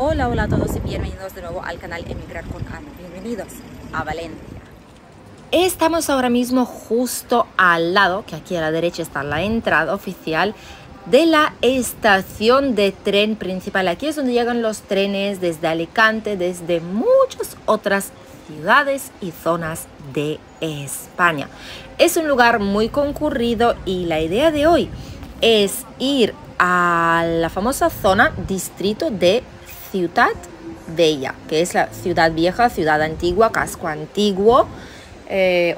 Hola, hola a todos y bienvenidos de nuevo al canal Emigrar con Ana. Bienvenidos a Valencia. Estamos ahora mismo justo al lado, que aquí a la derecha está la entrada oficial de la estación de tren principal. Aquí es donde llegan los trenes desde Alicante, desde muchas otras ciudades y zonas de España. Es un lugar muy concurrido y la idea de hoy es ir a la famosa zona distrito de Ciutat Vella, que es la ciudad vieja, ciudad antigua, casco antiguo,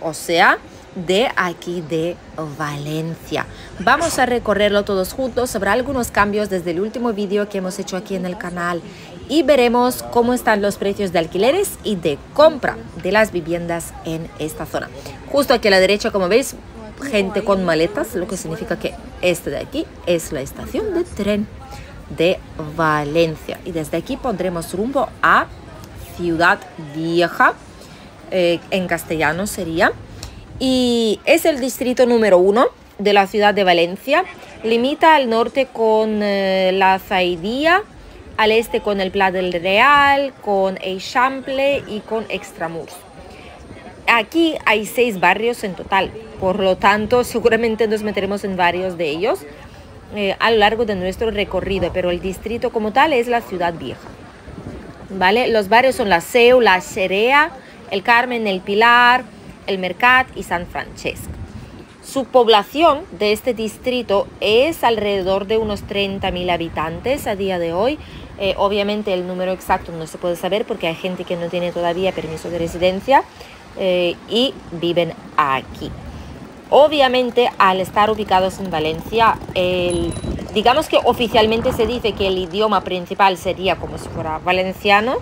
o sea, de aquí de Valencia. Vamos a recorrerlo todos juntos. Habrá algunos cambios desde el último vídeo que hemos hecho aquí en el canal y veremos cómo están los precios de alquileres y de compra de las viviendas en esta zona. Justo aquí a la derecha, como veis, gente con maletas, lo que significa que este de aquí es la estación de tren de Valencia y desde aquí pondremos rumbo a Ciudad Vieja, en castellano sería, y es el distrito número 1 de la ciudad de Valencia. Limita al norte con la Zaidía, al este con el Pla del Real, con Eixample y con Extramurs. Aquí hay 6 barrios en total, por lo tanto seguramente nos meteremos en varios de ellos a lo largo de nuestro recorrido, pero el distrito como tal es la Ciudad Vieja, ¿vale? Los barrios son la Seu, la Xerea, el Carmen, el Pilar, el Mercat y San Francesc. Su población de este distrito es alrededor de unos 30.000 habitantes a día de hoy. Obviamente el número exacto no se puede saber porque hay gente que no tiene todavía permiso de residencia y viven aquí. Obviamente, al estar ubicados en Valencia, digamos que oficialmente se dice que el idioma principal sería como si fuera valenciano,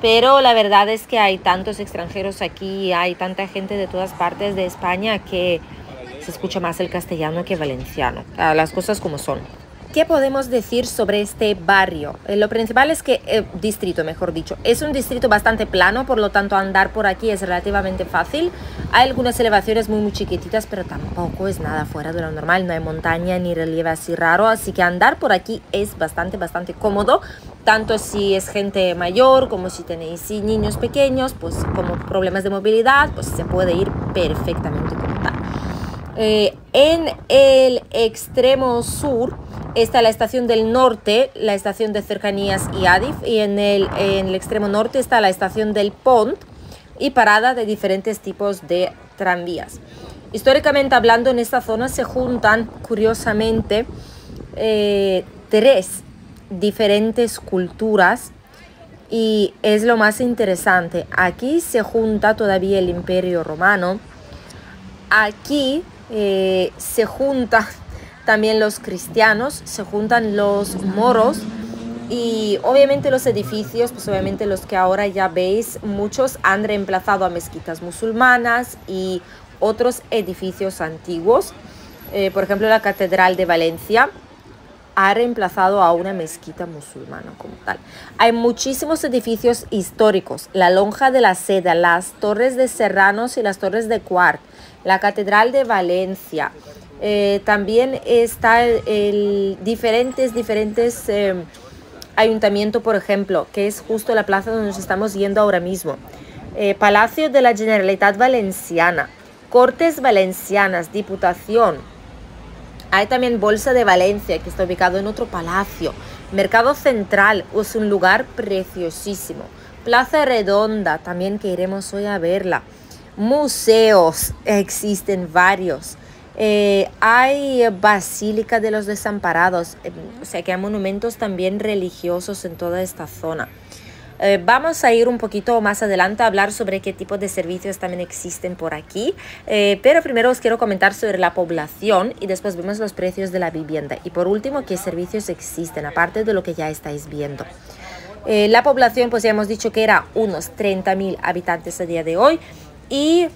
pero la verdad es que hay tantos extranjeros aquí, hay tanta gente de todas partes de España que se escucha más el castellano que valenciano, las cosas como son. ¿Qué podemos decir sobre este barrio? Lo principal es que, distrito mejor dicho, es un distrito bastante plano, por lo tanto andar por aquí es relativamente fácil. Hay algunas elevaciones muy chiquititas, pero tampoco es nada fuera de lo normal, no hay montaña ni relieve así raro, así que andar por aquí es bastante cómodo, tanto si es gente mayor como si tenéis niños pequeños, pues como problemas de movilidad, pues se puede ir perfectamente como tal. En el extremo sur está la estación del norte, la estación de cercanías y Adif, y en el extremo norte está la estación del Pont y parada de diferentes tipos de tranvías. Históricamente hablando, en esta zona se juntan, curiosamente, 3 diferentes culturas y es lo más interesante. Aquí se junta todavía el Imperio Romano, aquí se junta también los cristianos, se juntan los moros y obviamente los edificios, pues obviamente los que ahora ya veis, muchos han reemplazado a mezquitas musulmanas y otros edificios antiguos. Por ejemplo, la Catedral de Valencia ha reemplazado a una mezquita musulmana como tal. Hay muchísimos edificios históricos, la Lonja de la Seda, las Torres de Serranos y las Torres de Quart, la Catedral de Valencia. También está diferentes ayuntamientos, por ejemplo, que es justo la plaza donde nos estamos yendo ahora mismo. Palacio de la Generalitat Valenciana, Cortes Valencianas, Diputación. Hay también Bolsa de Valencia, que está ubicado en otro palacio. Mercado Central, es un lugar preciosísimo. Plaza Redonda, también que iremos hoy a verla. Museos, existen varios. Hay Basílica de los Desamparados, o sea que hay monumentos también religiosos en toda esta zona. Vamos a ir un poquito más adelante a hablar sobre qué tipo de servicios también existen por aquí, pero primero os quiero comentar sobre la población y después vemos los precios de la vivienda y por último qué servicios existen aparte de lo que ya estáis viendo. La población, pues ya hemos dicho que era unos 30.000 habitantes a día de hoy y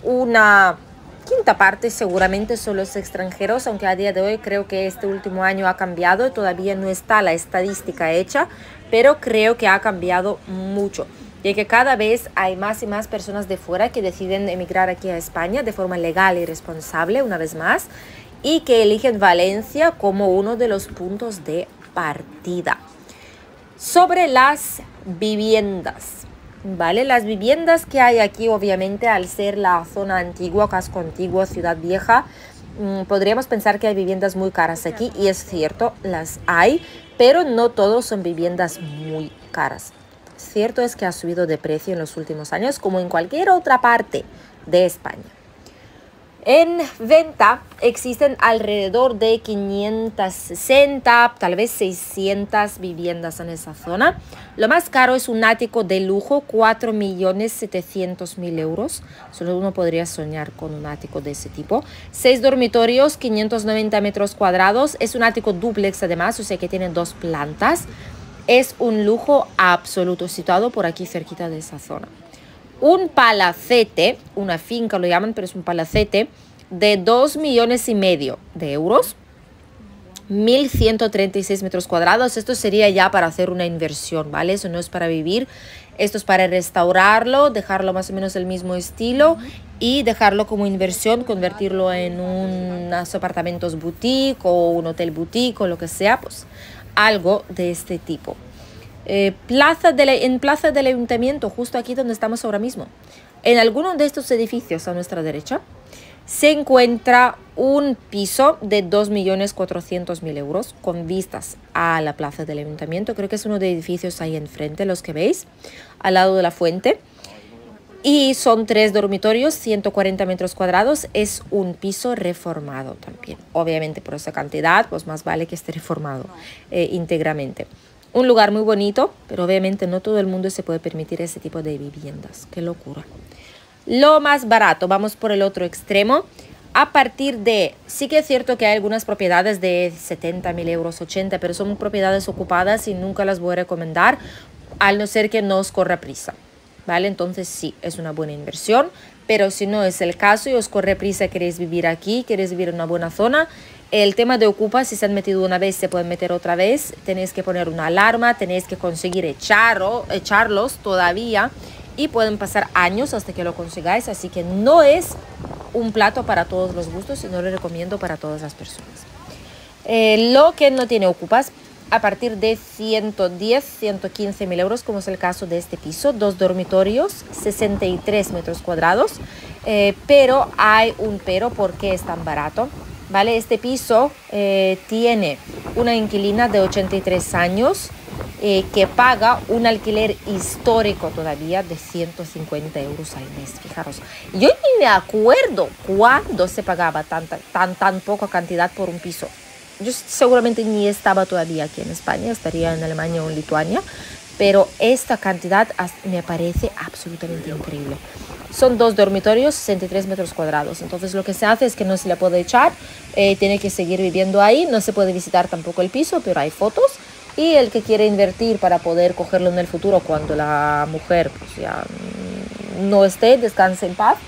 una quinta parte seguramente son los extranjeros, aunque a día de hoy creo que este último año ha cambiado, todavía no está la estadística hecha, pero creo que ha cambiado mucho, ya que cada vez hay más y más personas de fuera que deciden emigrar aquí a España de forma legal y responsable, una vez más, y que eligen Valencia como uno de los puntos de partida. Sobre las viviendas, ¿vale? Las viviendas que hay aquí, obviamente, al ser la zona antigua, casco antiguo, ciudad vieja, podríamos pensar que hay viviendas muy caras aquí, y es cierto, las hay, pero no todos son viviendas muy caras. Cierto es que ha subido de precio en los últimos años, como en cualquier otra parte de España. En venta existen alrededor de 560, tal vez 600 viviendas en esa zona. Lo más caro es un ático de lujo, 4.700.000 euros. Solo uno podría soñar con un ático de ese tipo. 6 dormitorios, 590 metros cuadrados. Es un ático dúplex además, o sea que tiene 2 plantas. Es un lujo absoluto, situado por aquí cerquita de esa zona. Un palacete, una finca lo llaman, pero es un palacete de 2,5 millones de euros, 1.136 metros cuadrados. Esto sería ya para hacer una inversión, ¿vale? Eso no es para vivir, esto es para restaurarlo, dejarlo más o menos el mismo estilo y dejarlo como inversión, convertirlo en unos apartamentos boutique o un hotel boutique o lo que sea, pues algo de este tipo. En Plaza del Ayuntamiento, justo aquí donde estamos ahora mismo, en alguno de estos edificios a nuestra derecha, se encuentra un piso de 2.400.000 euros con vistas a la Plaza del Ayuntamiento. Creo que es uno de edificios ahí enfrente, los que veis, al lado de la fuente. Y son 3 dormitorios, 140 metros cuadrados. Es un piso reformado también. Obviamente por esa cantidad, pues más vale que esté reformado íntegramente. Un lugar muy bonito, pero obviamente no todo el mundo se puede permitir ese tipo de viviendas. ¡Qué locura! Lo más barato, vamos por el otro extremo. A partir de, sí que es cierto que hay algunas propiedades de 70.000 euros, 80, pero son propiedades ocupadas y nunca las voy a recomendar, al no ser que no os corra prisa, ¿vale? Entonces sí, es una buena inversión, pero si no es el caso y os corre prisa, queréis vivir aquí, queréis vivir en una buena zona, el tema de ocupas, si se han metido una vez, se pueden meter otra vez, tenéis que poner una alarma, tenéis que conseguir echarlos todavía, y pueden pasar años hasta que lo consigáis, así que no es un plato para todos los gustos y no lo recomiendo para todas las personas. Lo que no tiene ocupas, a partir de 110.000-115.000 euros, como es el caso de este piso, 2 dormitorios, 63 metros cuadrados, pero hay un pero. ¿Por qué es tan barato? ¿Vale? Este piso tiene una inquilina de 83 años, que paga un alquiler histórico todavía de 150 euros al mes. Fijaros, yo ni me acuerdo cuándo se pagaba tan poca cantidad por un piso. Yo seguramente ni estaba todavía aquí en España, estaría en Alemania o en Lituania, pero esta cantidad me parece absolutamente increíble. Son 2 dormitorios, 63 metros cuadrados. Entonces lo que se hace es que no se le puede echar, tiene que seguir viviendo ahí, no se puede visitar tampoco el piso, pero hay fotos. Y el que quiere invertir para poder cogerlo en el futuro cuando la mujer pues, ya no esté, descanse en paz,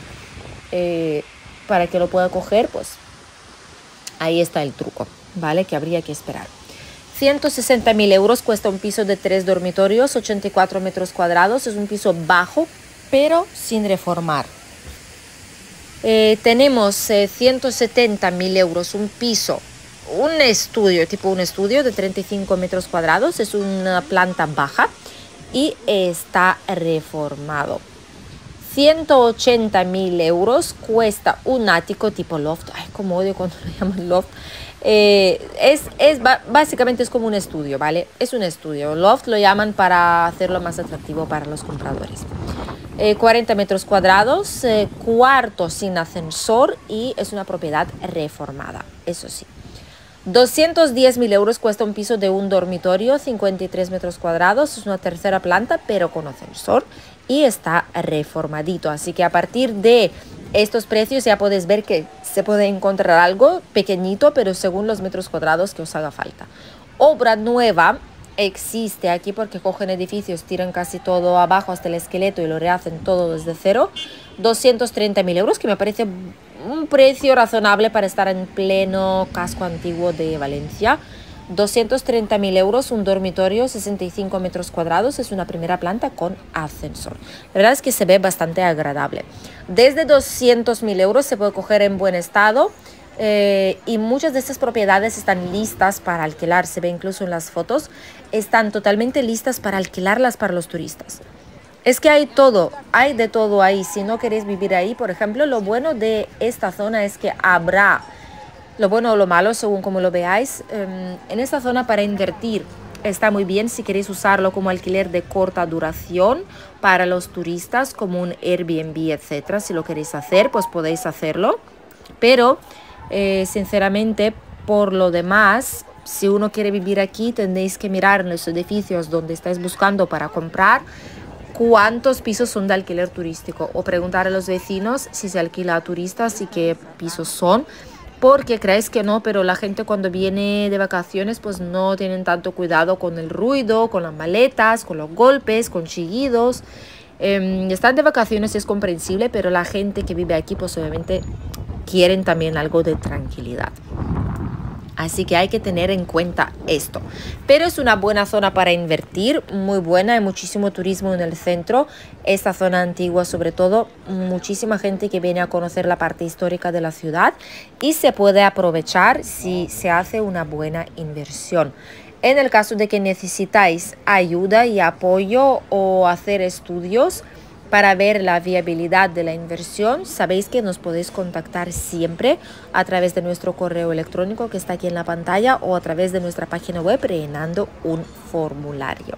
para que lo pueda coger, pues ahí está el truco, ¿vale? Que habría que esperar. 160.000 euros cuesta un piso de 3 dormitorios, 84 metros cuadrados. Es un piso bajo, pero sin reformar. Tenemos 170.000 euros, un piso, un estudio, tipo un estudio de 35 metros cuadrados, es una planta baja y está reformado. 180.000 euros cuesta un ático tipo loft. Ay, como odio cuando lo llaman loft. Básicamente es como un estudio, ¿vale? Es un estudio. Loft lo llaman para hacerlo más atractivo para los compradores. 40 metros cuadrados, cuarto sin ascensor y es una propiedad reformada, eso sí. 210.000 euros cuesta un piso de un dormitorio, 53 metros cuadrados, es una tercera planta pero con ascensor y está reformadito. Así que a partir de estos precios ya podéis ver que se puede encontrar algo pequeñito, pero según los metros cuadrados que os haga falta. Obra nueva existe aquí porque cogen edificios, tiran casi todo abajo hasta el esqueleto y lo rehacen todo desde cero. 230.000 euros, que me parece un precio razonable para estar en pleno casco antiguo de Valencia. 230.000 euros, un dormitorio, 65 metros cuadrados, es una primera planta con ascensor. La verdad es que se ve bastante agradable. Desde 200.000 euros se puede coger en buen estado y muchas de estas propiedades están listas para alquilar, se ve incluso en las fotos, están totalmente listas para alquilarlas para los turistas. Es que hay todo, hay de todo ahí. Si no queréis vivir ahí, por ejemplo, lo bueno de esta zona es que habrá, lo bueno o lo malo, según como lo veáis, en esta zona para invertir está muy bien si queréis usarlo como alquiler de corta duración para los turistas, como un Airbnb, etcétera. Si lo queréis hacer, pues podéis hacerlo. Pero, sinceramente, por lo demás, si uno quiere vivir aquí, tendréis que mirar en los edificios donde estáis buscando para comprar cuántos pisos son de alquiler turístico o preguntar a los vecinos si se alquila a turistas y qué pisos son, porque creéis que no, pero la gente cuando viene de vacaciones pues no tienen tanto cuidado con el ruido, con las maletas, con los golpes, con chillidos. Están de vacaciones, es comprensible, pero la gente que vive aquí pues obviamente quieren también algo de tranquilidad. Así que hay que tener en cuenta esto. Pero es una buena zona para invertir, muy buena, hay muchísimo turismo en el centro. Esta zona antigua sobre todo, muchísima gente que viene a conocer la parte histórica de la ciudad y se puede aprovechar si se hace una buena inversión. En el caso de que necesitáis ayuda y apoyo o hacer estudios para ver la viabilidad de la inversión, sabéis que nos podéis contactar siempre a través de nuestro correo electrónico que está aquí en la pantalla o a través de nuestra página web rellenando un formulario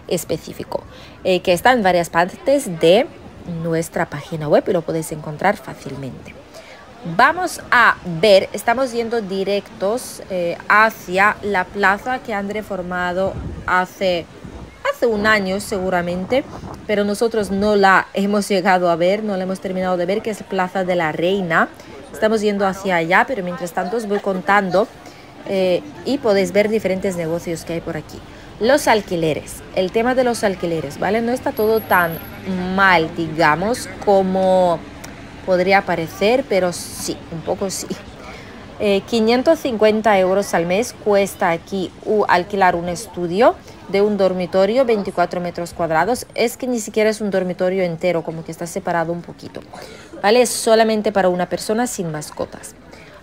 específico que está en varias partes de nuestra página web y lo podéis encontrar fácilmente. Vamos a ver, estamos yendo directos hacia la plaza que han reformado hace un año seguramente, pero nosotros no la hemos llegado a ver, no la hemos terminado de ver, que es Plaza de la Reina. Estamos yendo hacia allá, pero mientras tanto os voy contando y podéis ver diferentes negocios que hay por aquí. Los alquileres, el tema de los alquileres, ¿vale? No está todo tan mal, digamos, como podría parecer, pero sí, un poco sí. 550 euros al mes cuesta aquí alquilar un estudio de un dormitorio, 24 metros cuadrados. Es que ni siquiera es un dormitorio entero, como que está separado un poquito, ¿vale? Es solamente para una persona sin mascotas.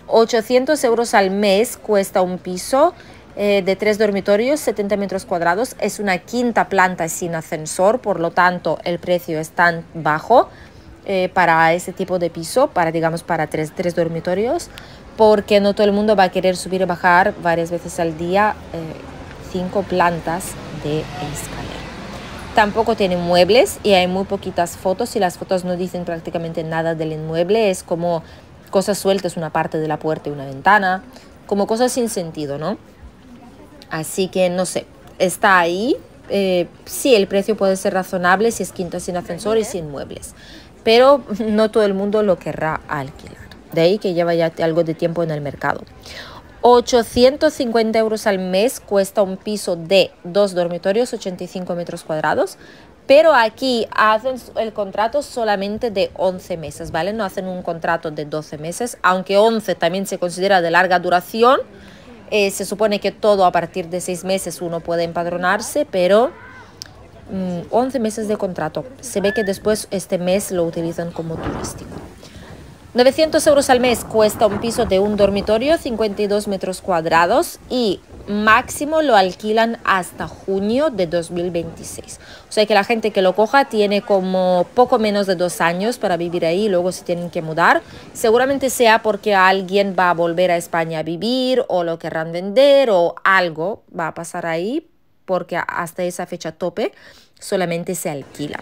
800 euros al mes cuesta un piso de 3 dormitorios, 70 metros cuadrados. Es una quinta planta sin ascensor, por lo tanto el precio es tan bajo para ese tipo de piso, digamos para tres dormitorios, porque no todo el mundo va a querer subir y bajar varias veces al día 5 plantas de escalera. Tampoco tiene muebles y hay muy poquitas fotos y las fotos no dicen prácticamente nada del inmueble. Es como cosas sueltas, una parte de la puerta y una ventana, como cosas sin sentido, ¿no? Así que no sé, está ahí. Sí, el precio puede ser razonable si es quinta sin ascensor y sin muebles, pero no todo el mundo lo querrá alquilar. De ahí que lleva ya algo de tiempo en el mercado. 850 euros al mes cuesta un piso de 2 dormitorios, 85 metros cuadrados. Pero aquí hacen el contrato solamente de 11 meses, ¿vale? No hacen un contrato de 12 meses, aunque 11 también se considera de larga duración. Se supone que todo a partir de 6 meses uno puede empadronarse, pero 11 meses de contrato. Se ve que después este mes lo utilizan como turístico. 900 euros al mes cuesta un piso de un dormitorio, 52 metros cuadrados y máximo lo alquilan hasta junio de 2026. O sea que la gente que lo coja tiene como poco menos de 2 años para vivir ahí, luego se tienen que mudar. Seguramente sea porque alguien va a volver a España a vivir o lo querrán vender o algo va a pasar ahí, porque hasta esa fecha tope solamente se alquila.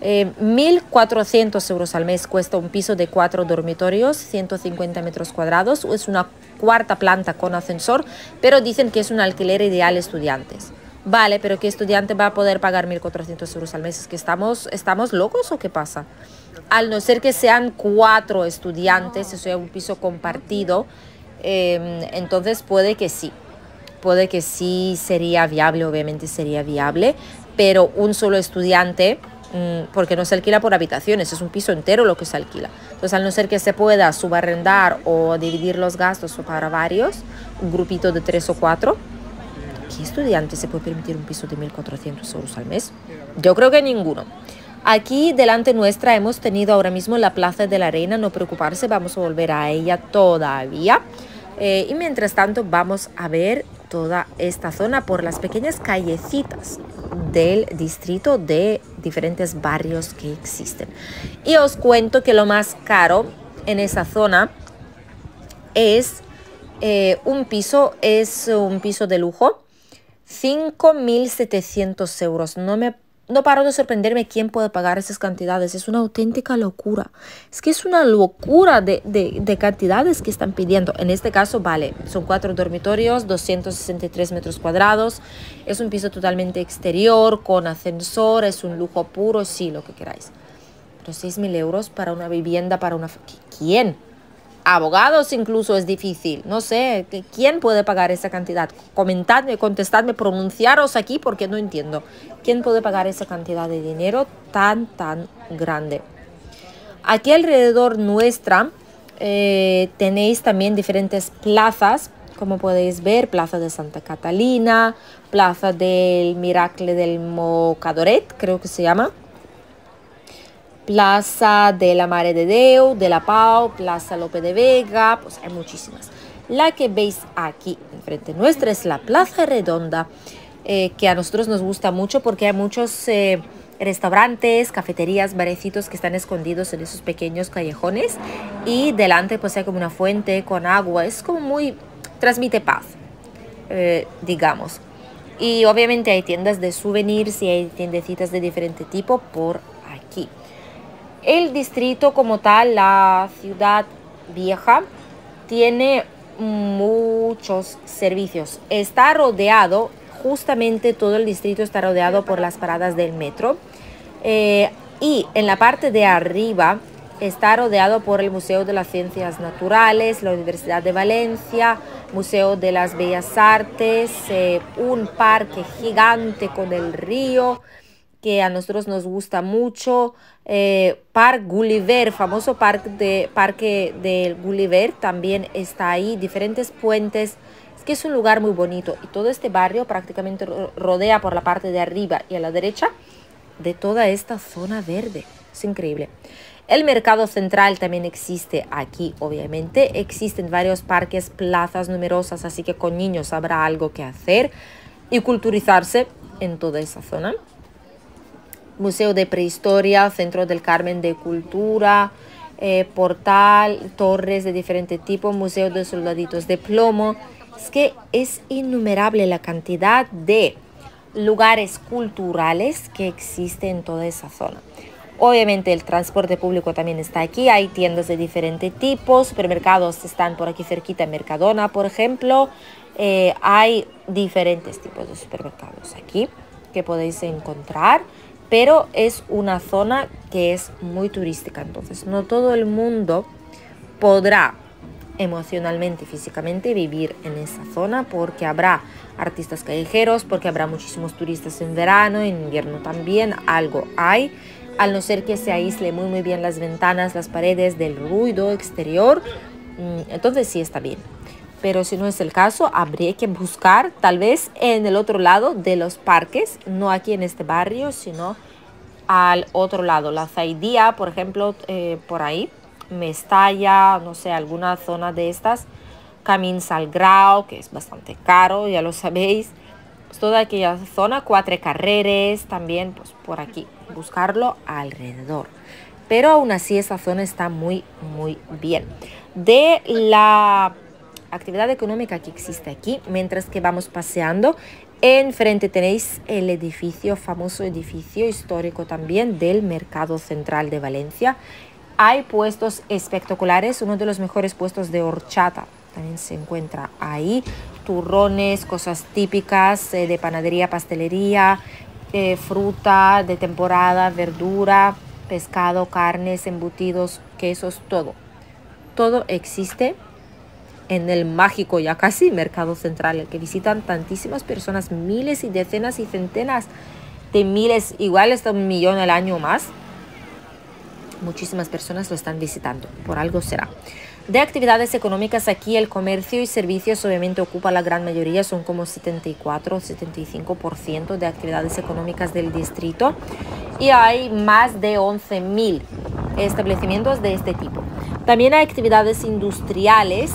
1.400 euros al mes cuesta un piso de 4 dormitorios, 150 metros cuadrados. Es una cuarta planta con ascensor, pero dicen que es un alquiler ideal estudiantes. Vale, pero ¿qué estudiante va a poder pagar 1.400 euros al mes? ¿Es que estamos locos o qué pasa? Al no ser que sean 4 estudiantes, eso es un piso compartido, entonces puede que sí sería viable, obviamente sería viable, pero un solo estudiante, porque no se alquila por habitaciones, es un piso entero lo que se alquila. Entonces, al no ser que se pueda subarrendar o dividir los gastos para varios, un grupito de 3 o 4, ¿qué estudiante se puede permitir un piso de 1.400 euros al mes? Yo creo que ninguno. Aquí delante nuestra hemos tenido ahora mismo la Plaza de la Reina, no preocuparse, vamos a volver a ella todavía. Y mientras tanto vamos a ver toda esta zona por las pequeñas callecitas del distrito de diferentes barrios que existen. Y os cuento que lo más caro en esa zona es un piso de lujo, 5.700 euros. No paro de sorprenderme quién puede pagar esas cantidades. Es una auténtica locura. Es que es una locura de cantidades que están pidiendo. En este caso, vale, son 4 dormitorios, 263 metros cuadrados. Es un piso totalmente exterior, con ascensor, es un lujo puro, sí, lo que queráis. Pero 6.000 euros para una vivienda, para una... ¿Quién? Abogados incluso es difícil. No sé, ¿quién puede pagar esa cantidad? Comentadme, contestadme, pronunciaros aquí porque no entiendo. ¿Quién puede pagar esa cantidad de dinero tan grande? Aquí alrededor nuestra tenéis también diferentes plazas, como podéis ver, Plaza de Santa Catalina, Plaza del Miracle del Mocadoret, creo que se llama. Plaza de la Mare de Déu, de la Pau, Plaza Lope de Vega, pues hay muchísimas. La que veis aquí enfrente nuestra es la Plaza Redonda, que a nosotros nos gusta mucho porque hay muchos restaurantes, cafeterías, barecitos que están escondidos en esos pequeños callejones y delante pues hay como una fuente con agua, es como muy, transmite paz, digamos. Y obviamente hay tiendas de souvenirs y hay tiendecitas de diferente tipo por aquí. El distrito como tal, la ciudad vieja, tiene muchos servicios. Está rodeado, justamente todo el distrito está rodeado por las paradas del metro. Y en la parte de arriba está rodeado por el Museo de las Ciencias Naturales, la Universidad de Valencia, Museo de las Bellas Artes, un parque gigante con el río, que a nosotros nos gusta mucho, Parque Gulliver, famoso parque de Gulliver también está ahí, diferentes puentes, es que es un lugar muy bonito y todo este barrio prácticamente rodea por la parte de arriba y a la derecha de toda esta zona verde, es increíble. El mercado central también existe aquí, obviamente, existen varios parques, plazas numerosas, así que con niños habrá algo que hacer y culturizarse en toda esa zona. Museo de Prehistoria, Centro del Carmen de Cultura, portal, torres de diferente tipo, Museo de Soldaditos de Plomo. Es que es innumerable la cantidad de lugares culturales que existen en toda esa zona. Obviamente el transporte público también está aquí, hay tiendas de diferente tipo, supermercados están por aquí cerquita, en Mercadona, por ejemplo. Hay diferentes tipos de supermercados aquí que podéis encontrar. Pero es una zona que es muy turística, entonces no todo el mundo podrá emocionalmente y físicamente vivir en esa zona porque habrá artistas callejeros, porque habrá muchísimos turistas en verano, en invierno también, algo hay, al no ser que se aísle muy bien las ventanas, las paredes del ruido exterior, entonces sí está bien. Pero si no es el caso, habría que buscar tal vez en el otro lado de los parques, no aquí en este barrio, sino al otro lado. La Zaidía, por ejemplo, por ahí, Mestalla, no sé, alguna zona de estas, Camín Salgrau, que es bastante caro, ya lo sabéis. Pues toda aquella zona, Quatre Carreres, también pues por aquí, buscarlo alrededor. Pero aún así esa zona está muy bien. De la actividad económica que existe aquí, mientras que vamos paseando, enfrente tenéis el edificio, famoso edificio histórico también del Mercado Central de Valencia. Hay puestos espectaculares, uno de los mejores puestos de horchata también se encuentra ahí, turrones, cosas típicas de panadería, pastelería, fruta de temporada, verdura, pescado, carnes, embutidos, quesos, todo existe en el mágico ya casi Mercado Central, el que visitan tantísimas personas, miles y decenas y centenas de miles, igual hasta 1 millón al año más. Muchísimas personas lo están visitando, por algo será. De actividades económicas aquí el comercio y servicios obviamente ocupa la gran mayoría, son como 74 o 75% de actividades económicas del distrito y hay más de 11.000 establecimientos de este tipo. También hay actividades industriales,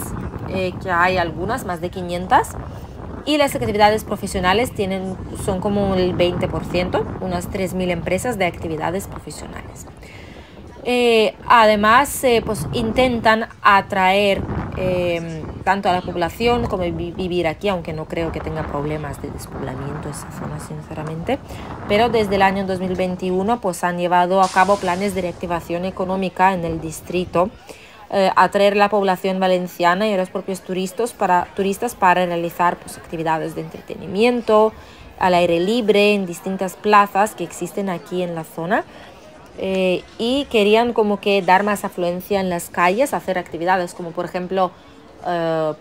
que hay algunas, más de 500, y las actividades profesionales son como el 20%, unas 3.000 empresas de actividades profesionales. Además, pues intentan atraer tanto a la población como vivir aquí, aunque no creo que tenga problemas de despoblamiento esa zona, sinceramente. Pero desde el año 2021 pues han llevado a cabo planes de reactivación económica en el distrito, atraer la población valenciana y a los propios turistas para realizar pues, actividades de entretenimiento al aire libre en distintas plazas que existen aquí en la zona. Y querían como que dar más afluencia en las calles, hacer actividades como por ejemplo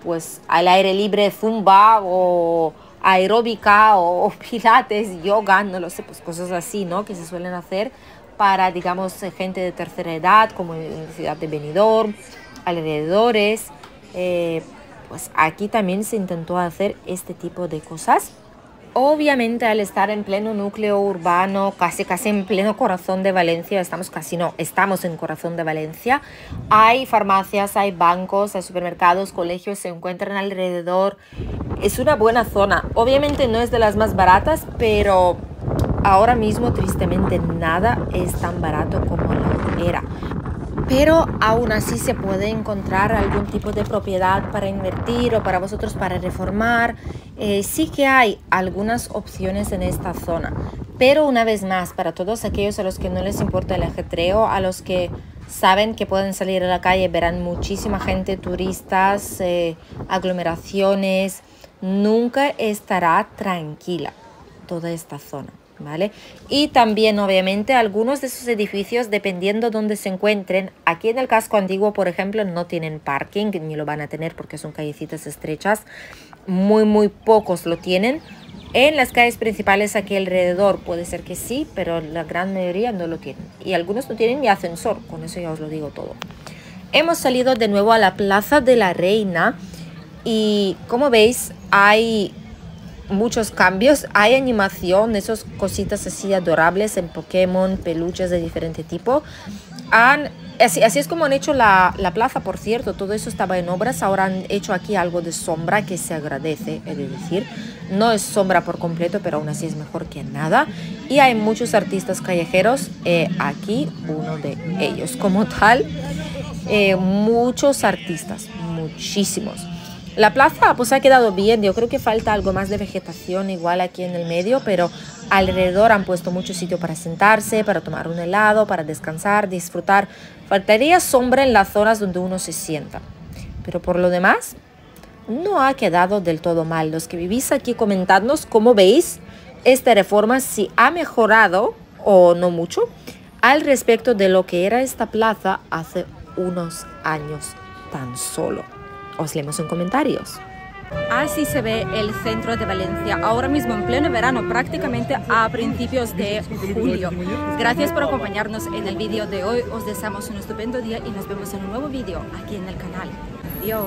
pues al aire libre zumba o aeróbica o pilates, yoga, no lo sé, pues cosas así, ¿no? Que se suelen hacer para, digamos, gente de tercera edad, como en la ciudad de Benidorm, alrededores. Pues aquí también se intentó hacer este tipo de cosas. Obviamente al estar en pleno núcleo urbano, casi en pleno corazón de Valencia, estamos en corazón de Valencia, hay farmacias, hay bancos, hay supermercados, colegios, se encuentran alrededor. Es una buena zona, obviamente no es de las más baratas, pero ahora mismo tristemente nada es tan barato como lo era. Pero aún así se puede encontrar algún tipo de propiedad para invertir o para vosotros para reformar. Sí que hay algunas opciones en esta zona, pero una vez más, para todos aquellos a los que no les importa el ajetreo, a los que saben que pueden salir a la calle, verán muchísima gente, turistas, aglomeraciones, nunca estará tranquila toda esta zona. ¿Vale? Y también obviamente algunos de esos edificios, dependiendo dónde se encuentren, aquí en el casco antiguo por ejemplo no tienen parking, ni lo van a tener porque son callecitas estrechas, muy pocos lo tienen. En las calles principales aquí alrededor puede ser que sí, pero la gran mayoría no lo tienen, y algunos no tienen ni ascensor, con eso ya os lo digo todo. Hemos salido de nuevo a la Plaza de la Reina y como veis hay muchos cambios, hay animación, esas cositas así adorables en Pokémon, peluches de diferente tipo. Así es como han hecho la plaza, por cierto, todo eso estaba en obras, ahora han hecho aquí algo de sombra que se agradece, he de decir. No es sombra por completo, pero aún así es mejor que nada. Y hay muchos artistas callejeros, aquí uno de ellos como tal. Muchos artistas, muchísimos. La plaza pues ha quedado bien, yo creo que falta algo más de vegetación igual aquí en el medio, pero alrededor han puesto mucho sitio para sentarse, para tomar un helado, para descansar, disfrutar. Faltaría sombra en las zonas donde uno se sienta, pero por lo demás no ha quedado del todo mal. Los que vivís aquí, comentadnos cómo veis esta reforma, si ha mejorado o no mucho al respecto de lo que era esta plaza hace unos años tan solo. Os leemos en comentarios. Así se ve el centro de Valencia, ahora mismo en pleno verano, prácticamente a principios de julio. Gracias por acompañarnos en el vídeo de hoy, os deseamos un estupendo día y nos vemos en un nuevo vídeo aquí en el canal. Adiós.